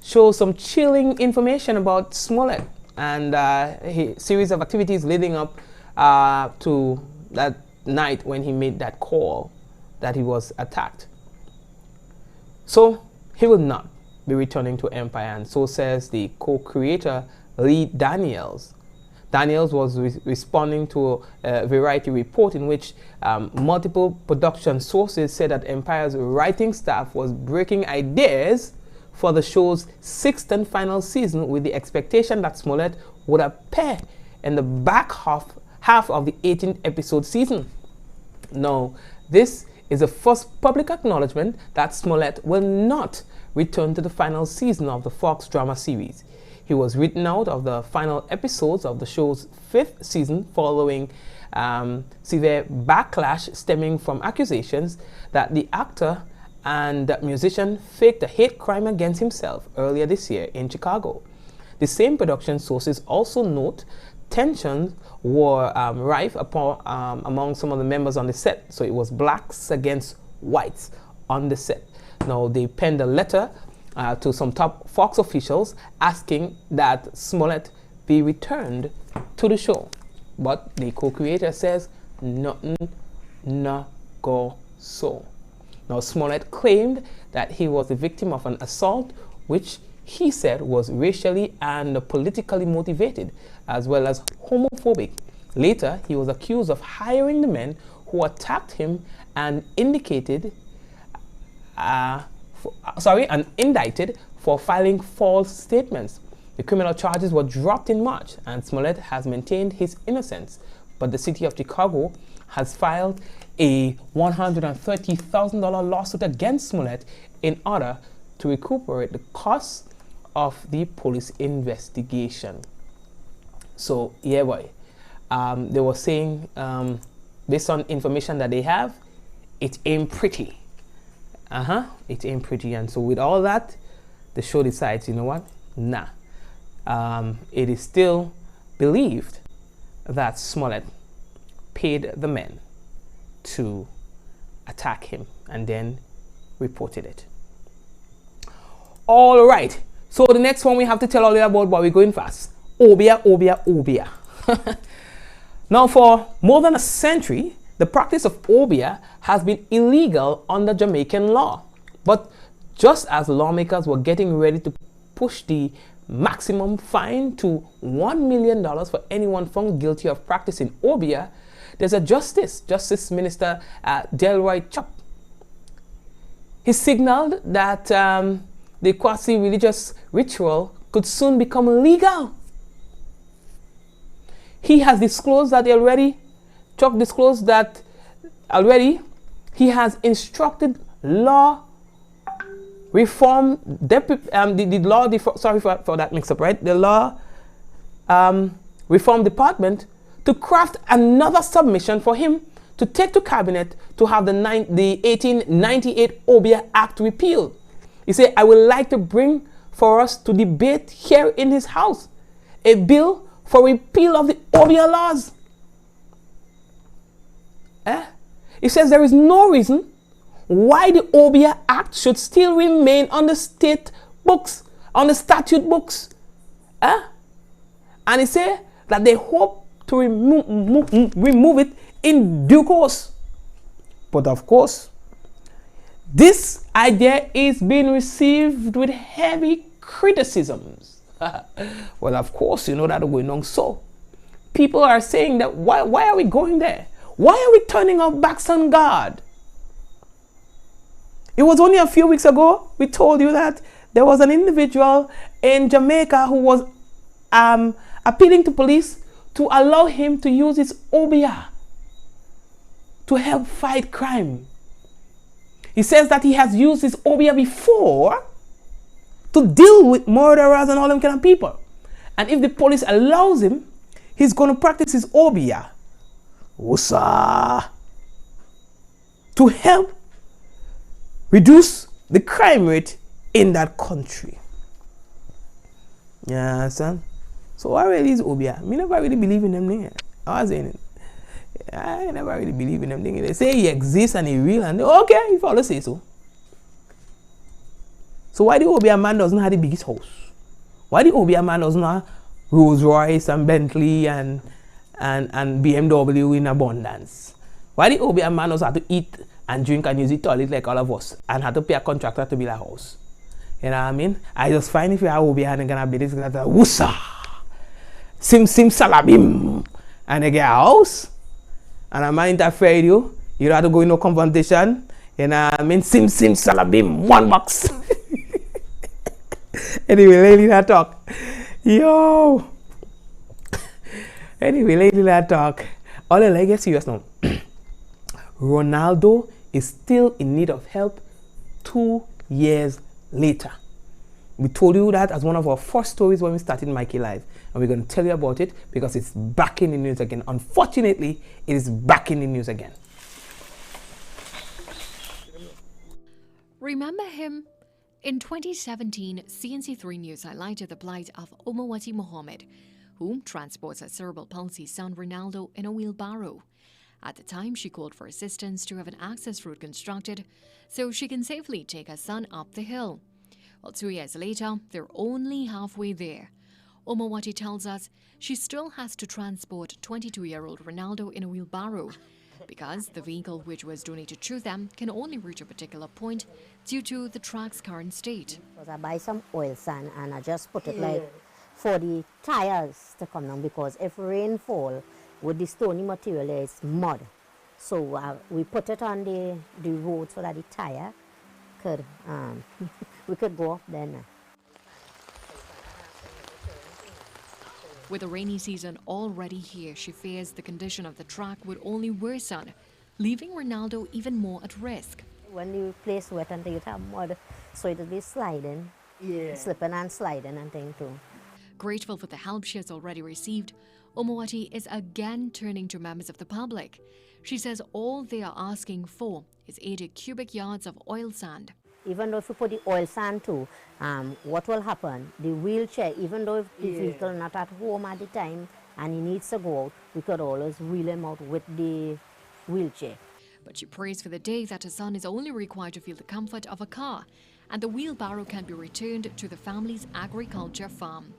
show some chilling information about Smollett and a series of activities leading up to that night when he made that call that he was attacked. So he will not be returning to Empire, and so says the co-creator Lee Daniels. Daniels was responding to a Variety report in which multiple production sources said that Empire's writing staff was breaking ideas for the show's 6th and final season with the expectation that Smollett would appear in the back half of the 18th episode season. Now, this is the first public acknowledgement that Smollett will not return to the final season of the Fox drama series. He was written out of the final episodes of the show's 5th season following severe backlash stemming from accusations that the actor and musician faked a hate crime against himself earlier this year in Chicago. The same production sources also note tensions were rife among some of the members on the set. So it was blacks against whites on the set. Now they penned a letter to some top Fox officials asking that Smollett be returned to the show. But the co-creator says nothing not go so. Now, Smollett claimed that he was the victim of an assault which he said was racially and politically motivated, as well as homophobic. Later, he was accused of hiring the men who attacked him and indicted for filing false statements. The criminal charges were dropped in March, and Smollett has maintained his innocence. But the city of Chicago has filed a $130,000 lawsuit against Smollett in order to recuperate the costs of the police investigation. So, yeah, boy, they were saying, based on information that they have, it ain't pretty. It ain't pretty. And so with all that, the show decides, you know what? Nah. It is still believed that Smollett paid the men to attack him and then reported it. All right. So the next one we have to tell all you about, but we're going fast. Obia. Now, for more than a century, the practice of obia has been illegal under Jamaican law. But just as lawmakers were getting ready to push the maximum fine to $1 million for anyone found guilty of practicing obia, there's a Justice Minister Delroy Chop. He signaled that the quasi-religious ritual could soon become legal. He has disclosed that Chuck disclosed that already he has instructed law reform, sorry for that mix-up, right? The law reform department to craft another submission for him to take to cabinet to have the 1898 Obia Act repealed. He said, I would like to bring for us to debate here in his house a bill for repeal of the Obia laws. He says there is no reason why the Obia Act should still remain on the state books, on the statute books. And he said that they hope to remove it in due course. But of course, this idea is being received with heavy criticisms. Well, of course, you know that going on. So people are saying that why are we going there? Why are we turning our backs on God? It was only a few weeks ago we told you that there was an individual in Jamaica who was appealing to police to allow him to use his Obia to help fight crime. He says that he has used his Obia before to deal with murderers and all them kind of people. And if the police allows him, he's going to practice his Obia to help reduce the crime rate in that country. Yeah, son. So what really is Obia? Me never really believe in them things. I was saying it. I never really believe in them things. They say he exists and he real, and okay, if all say so. So why the Obia man doesn't have the biggest house? Why the Obia man doesn't have Rolls Royce and Bentley and BMW in abundance? Why the Obia man doesn't have to eat and drink and use the toilet like all of us and have to pay a contractor to build a house? You know what I mean? I just find if you have Obia and you're gonna build this, like woosa, sim salabim, and they get a house, and I might interfere with you. You don't have to go in no confrontation. You know what I mean? Sim salabim, $1. Anyway, lately that talk. Yo. Anyway, lately that talk. All the like, get serious now. Ronaldo is still in need of help 2 years later. We told you that as one of our first stories when we started Mikey Live, and we're going to tell you about it because it's back in the news again. Unfortunately, it is back in the news again. Remember him? In 2017, CNC3 News highlighted the plight of Omawati Mohammed, who transports her cerebral palsy son Ronaldo in a wheelbarrow. At the time, she called for assistance to have an access route constructed so she can safely take her son up the hill. Well, 2 years later, they're only halfway there. Omawati tells us she still has to transport 22-year-old Ronaldo in a wheelbarrow because the vehicle which was donated to them can only reach a particular point due to the track's current state. I buy some oil sand and I just put it like for the tires to come down, because if rain fall with the stony material, it's mud. So we put it on the road so that the tire could, we could go up then. With the rainy season already here, she fears the condition of the track would only worsen, leaving Ronaldo even more at risk. When the place wet and you have mud, so it'll be sliding, slipping and sliding and thing too. Grateful for the help she has already received, Omawati is again turning to members of the public. She says all they are asking for is 80 cubic yards of oil sand. Even though if you put the oil sand too, what will happen? The wheelchair, even though if the vehicle not at home at the time and he needs to go out, we could always wheel him out with the wheelchair. But she prays for the day that her son is only required to feel the comfort of a car and the wheelbarrow can be returned to the family's agriculture farm.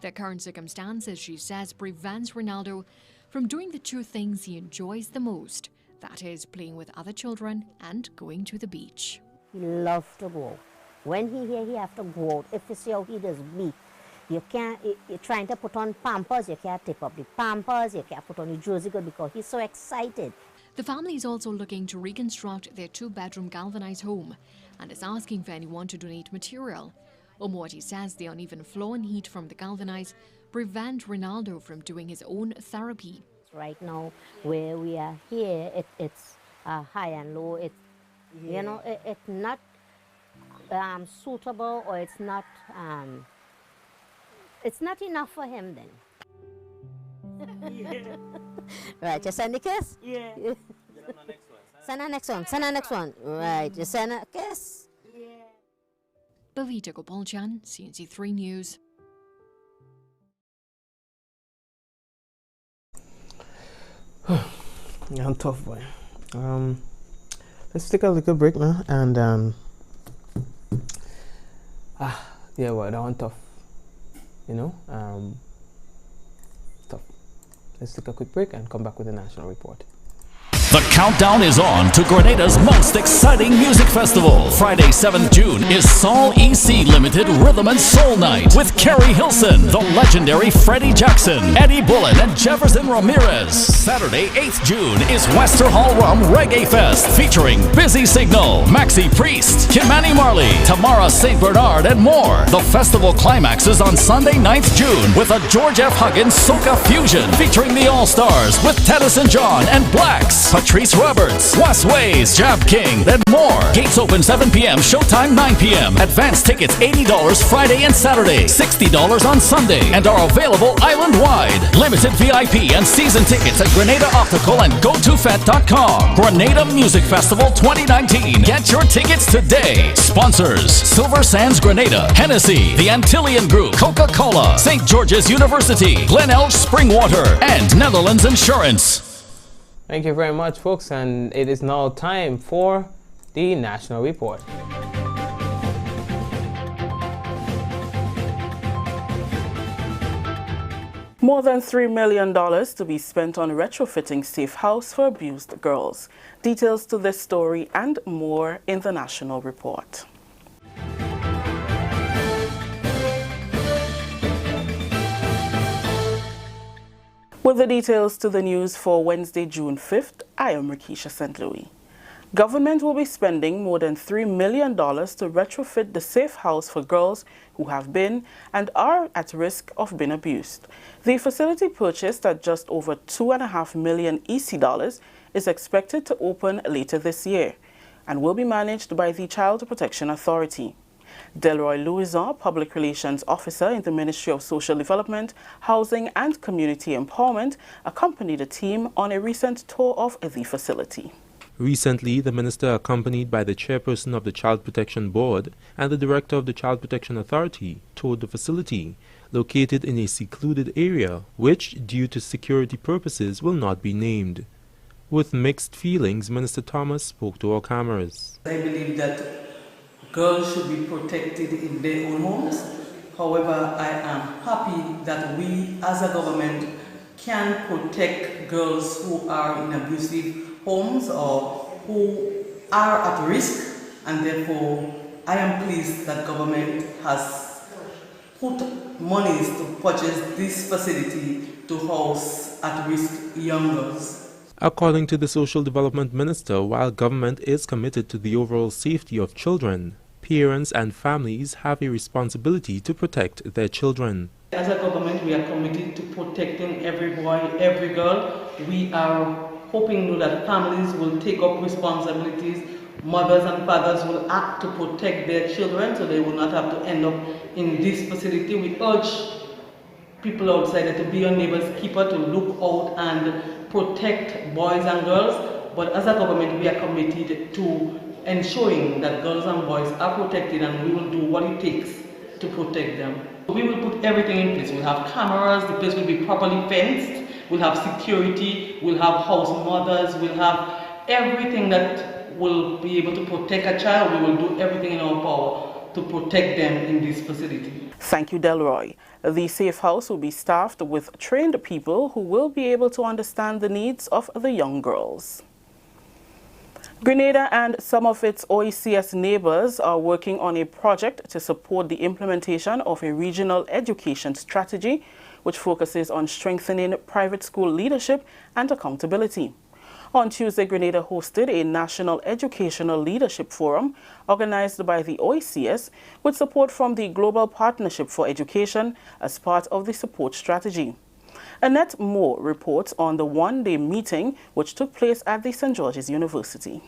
Their current circumstances, she says, prevents Ronaldo from doing the two things he enjoys the most, that is, playing with other children and going to the beach. He loves to go out. When he here, he have to go out. If you see how he does beat, you can't, you're trying to put on Pampers, you can't take up the Pampers, you can't put on the jersey good because he's so excited. The family is also looking to reconstruct their 2-bedroom galvanized home and is asking for anyone to donate material. Omawati says the uneven flow and heat from the galvanized prevent Ronaldo from doing his own therapy. Right now, where we are here, it's high and low. You know, it's not suitable, or it's not enough for him then. Right, you send the kiss? Yeah. Send her next one. Send her next one. Right. You send her. Yes. Bavita Gopalchan, CNC3 News. Yeah, I'm tough, boy. Let's take a little break now, and yeah, well, that one tough. You know, tough. Let's take a quick break and come back with the national report. The countdown is on to Grenada's most exciting music festival. Friday, 7th June is Sol EC Limited Rhythm and Soul Night with Carrie Hilson, the legendary Freddie Jackson, Eddie Bullen, and Jefferson Ramirez. Saturday, 8th June is Wester Hall Rum Reggae Fest featuring Busy Signal, Maxi Priest, Kimani Marley, Tamara St. Bernard, and more. The festival climaxes on Sunday, 9th June with a George F. Huggins Soca Fusion featuring the All-Stars with Tennyson John and Blacks, Patrice Roberts, Wes Ways, Jab King, and more. Gates open 7 p.m., showtime 9 p.m. Advance tickets $80 Friday and Saturday, $60 on Sunday, and are available island-wide. Limited VIP and season tickets at Grenada Optical and GoToFet.com. Grenada Music Festival 2019. Get your tickets today. Sponsors: Silver Sands Grenada, Hennessy, the Antillian Group, Coca-Cola, St. George's University, Glen Elch Springwater, and Netherlands Insurance. Thank you very much, folks, and it is now time for the national report. More than $3 million to be spent on retrofitting safe house for abused girls. Details to this story and more in the national report. With the details to the news for Wednesday, June 5th, I am Rikisha St. Louis. Government will be spending more than $3 million to retrofit the safe house for girls who have been and are at risk of being abused. The facility, purchased at just over $2.5 million EC dollars, is expected to open later this year and will be managed by the Child Protection Authority. Delroy Louison, Public Relations Officer in the Ministry of Social Development, Housing and Community Empowerment, accompanied the team on a recent tour of the facility. Recently, the minister, accompanied by the chairperson of the Child Protection Board and the director of the Child Protection Authority, toured the facility, located in a secluded area, which, due to security purposes, will not be named. With mixed feelings, Minister Thomas spoke to our cameras. I believe that girls should be protected in their own homes. However, I am happy that we as a government can protect girls who are in abusive homes or who are at risk, and therefore I am pleased that government has put monies to purchase this facility to house at-risk young girls. According to the Social Development Minister, while government is committed to the overall safety of children, parents and families have a responsibility to protect their children. As a government, we are committed to protecting every boy, every girl. We are hoping that families will take up responsibilities. Mothers and fathers will act to protect their children so they will not have to end up in this facility. We urge people outside to be your neighbor's keeper, to look out and protect boys and girls. But as a government, we are committed to ensuring that girls and boys are protected, and we will do what it takes to protect them. We will put everything in place. We'll have cameras, the place will be properly fenced, we'll have security, we'll have house mothers, we'll have everything that will be able to protect a child. We will do everything in our power to protect them in this facility. Thank you, Delroy. The safe house will be staffed with trained people who will be able to understand the needs of the young girls. Grenada and some of its OECS neighbors are working on a project to support the implementation of a regional education strategy which focuses on strengthening private school leadership and accountability. On Tuesday, Grenada hosted a National Educational Leadership Forum organized by the OECS with support from the Global Partnership for Education as part of the support strategy. Annette Moore reports on the one-day meeting which took place at the St. George's University.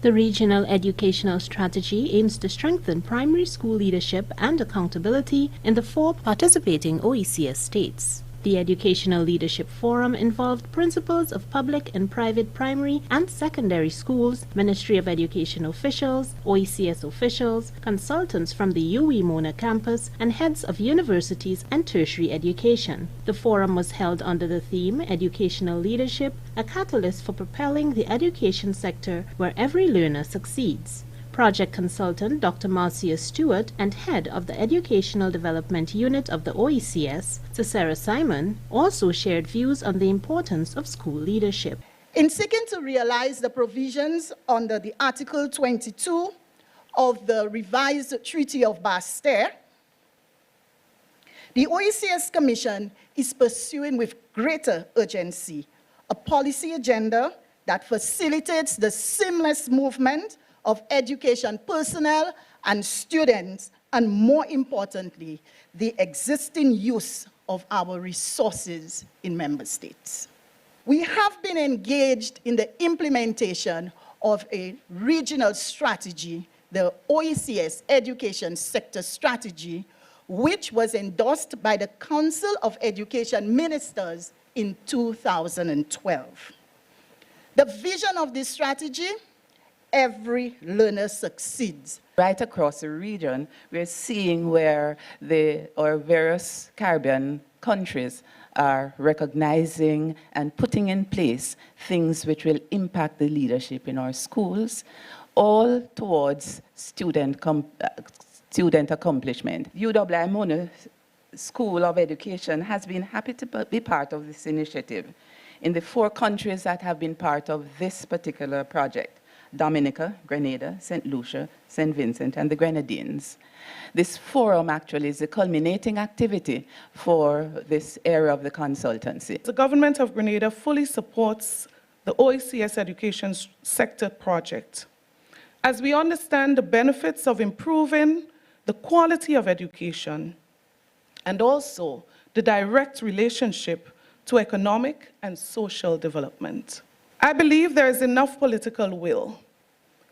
The Regional Educational Strategy aims to strengthen primary school leadership and accountability in the 4 participating OECS states. The Educational Leadership Forum involved principals of public and private primary and secondary schools, Ministry of Education officials, OECS officials, consultants from the UE Mona campus, and heads of universities and tertiary education. The forum was held under the theme Educational Leadership, a catalyst for propelling the education sector where every learner succeeds. Project consultant Dr. Marcia Stewart and head of the Educational Development Unit of the OECS, Sarah Simon, also shared views on the importance of school leadership. In seeking to realize the provisions under the Article 22 of the revised Treaty of Basel, the OECS Commission is pursuing with greater urgency a policy agenda that facilitates the seamless movement of education personnel and students, and more importantly, the existing use of our resources in member states. We have been engaged in the implementation of a regional strategy, the OECS Education Sector Strategy, which was endorsed by the Council of Education Ministers in 2012. The vision of this strategy: every learner succeeds. Right across the region, we're seeing where our various Caribbean countries are recognizing and putting in place things which will impact the leadership in our schools, all towards student accomplishment. UWI Mona School of Education has been happy to be part of this initiative in the 4 countries that have been part of this particular project: Dominica, Grenada, St. Lucia, St. Vincent, and the Grenadines. This forum actually is a culminating activity for this area of the consultancy. The government of Grenada fully supports the OECS Education Sector project, as we understand the benefits of improving the quality of education and also the direct relationship to economic and social development. I believe there is enough political will,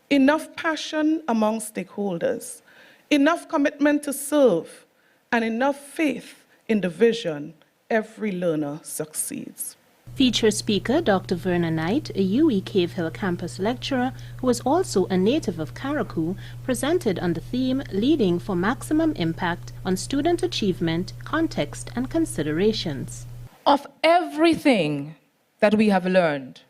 enough passion among stakeholders, enough commitment to serve, and enough faith in the vision. Every learner succeeds. Feature speaker Dr. Verna Knight, a UE Cave Hill campus lecturer who was also a native of Carriacou, presented on the theme Leading for Maximum Impact on Student Achievement, Context and Considerations. Of everything that we have learned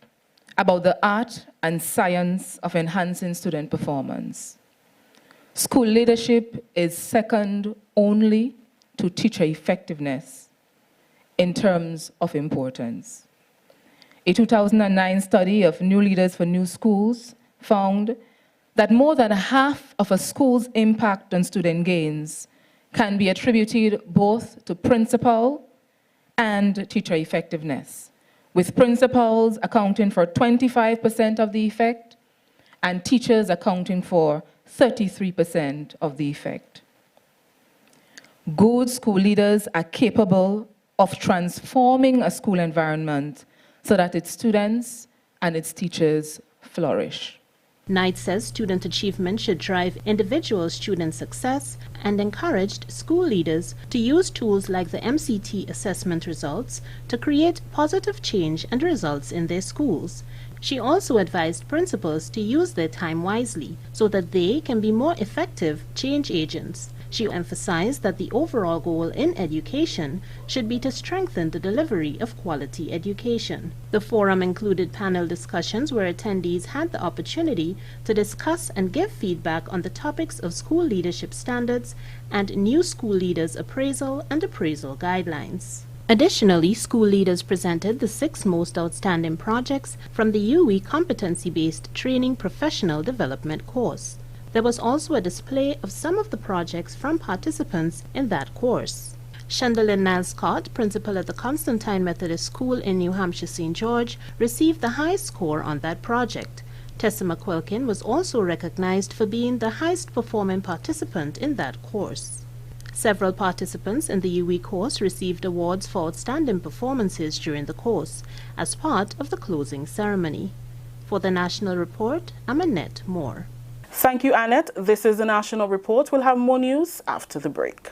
about the art and science of enhancing student performance, school leadership is second only to teacher effectiveness in terms of importance. A 2009 study of New Leaders for New Schools found that more than half of a school's impact on student gains can be attributed both to principal and teacher effectiveness, with principals accounting for 25% of the effect and teachers accounting for 33% of the effect. Good school leaders are capable of transforming a school environment so that its students and its teachers flourish. Knight says student achievement should drive individual student success and encouraged school leaders to use tools like the MCT assessment results to create positive change and results in their schools. She also advised principals to use their time wisely so that they can be more effective change agents. She emphasized that the overall goal in education should be to strengthen the delivery of quality education. The forum included panel discussions where attendees had the opportunity to discuss and give feedback on the topics of school leadership standards and new school leaders appraisal and appraisal guidelines. Additionally, school leaders presented the 6 most outstanding projects from the UE competency-based training professional development course. There was also a display of some of the projects from participants in that course. Shandalyn Niles-Scott, principal at the Constantine Methodist School in New Hampshire, St. George, received the highest score on that project. Tessa McQuilkin was also recognized for being the highest performing participant in that course. Several participants in the UE course received awards for outstanding performances during the course as part of the closing ceremony. For the National Report, I'm Annette Moore. Thank you, Annette. This is the National Report. We'll have more news after the break.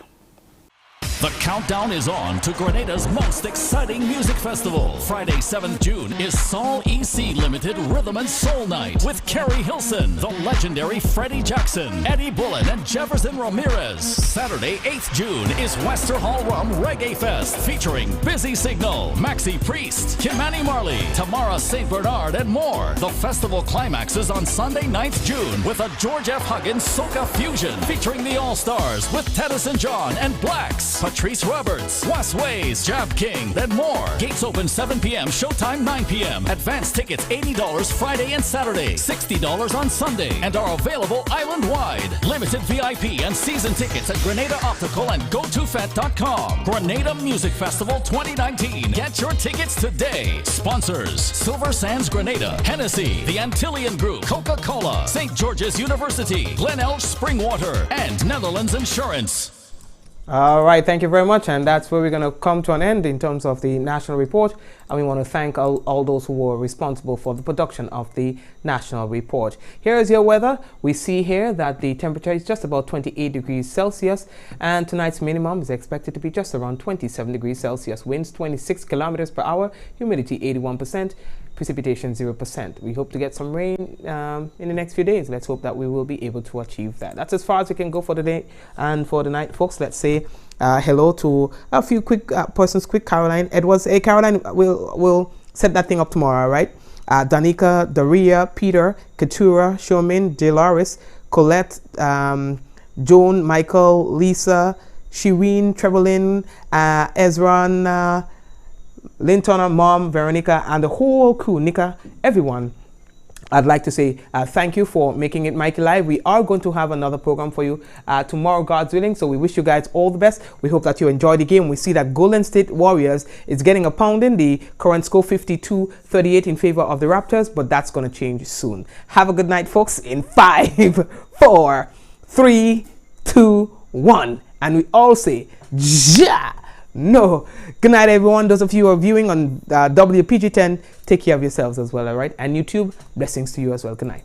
The countdown is on to Grenada's most exciting music festival. Friday, 7th June is Sol EC Limited Rhythm and Soul Night with Carrie Hilson, the legendary Freddie Jackson, Eddie Bullen, and Jefferson Ramirez. Saturday, 8th June is Wester Hall Rum Reggae Fest featuring Busy Signal, Maxi Priest, Kimani Marley, Tamara St. Bernard, and more. The festival climaxes on Sunday, 9th June with a George F. Huggins Soca Fusion featuring the All-Stars with Teddyson John and Blacks, Patrice Roberts, Wes Ways, Jab King, and more. Gates open 7 p.m., showtime 9 p.m. Advance tickets $80 Friday and Saturday, $60 on Sunday, and are available island-wide. Limited VIP and season tickets at Grenada Optical and GoToFet.com. Grenada Music Festival 2019. Get your tickets today. Sponsors: Silver Sands Grenada, Hennessy, the Antillian Group, Coca-Cola, St. George's University, Glen Elch Springwater, and Netherlands Insurance. All right, thank you very much, and that's where we're going to come to an end in terms of the national report, and we want to thank all those who were responsible for the production of the national report. Here is your weather. We see here that the temperature is just about 28 degrees Celsius, and tonight's minimum is expected to be just around 27 degrees Celsius. Winds 26 kilometers per hour, humidity 81%, precipitation 0%. We hope to get some rain in the next few days. Let's hope that we will be able to achieve that. That's as far as we can go for the day and for the night, folks. Let's say hello to a few quick persons. Quick, Caroline Edwards. Hey, Caroline, we'll set that thing up tomorrow, right? Danica, Daria, Peter, Keturah, Shomin, Delaris, Colette, Joan, Michael, Lisa, Shireen, Trevelyn, Ezran, Linton, Mom, Veronica, and the whole crew, Nika, everyone. I'd like to say thank you for making it Mikey Live. We are going to have another program for you tomorrow, God's willing. So we wish you guys all the best. We hope that you enjoy the game. We see that Golden State Warriors is getting a pounding. The current score 52-38 in favor of the Raptors, but that's going to change soon. Have a good night, folks. In 5, 4, 3, 2, 1. And we all say, ja! No. Good night, everyone. Those of you who are viewing on WPG10, take care of yourselves as well, all right? And YouTube, blessings to you as well. Good night.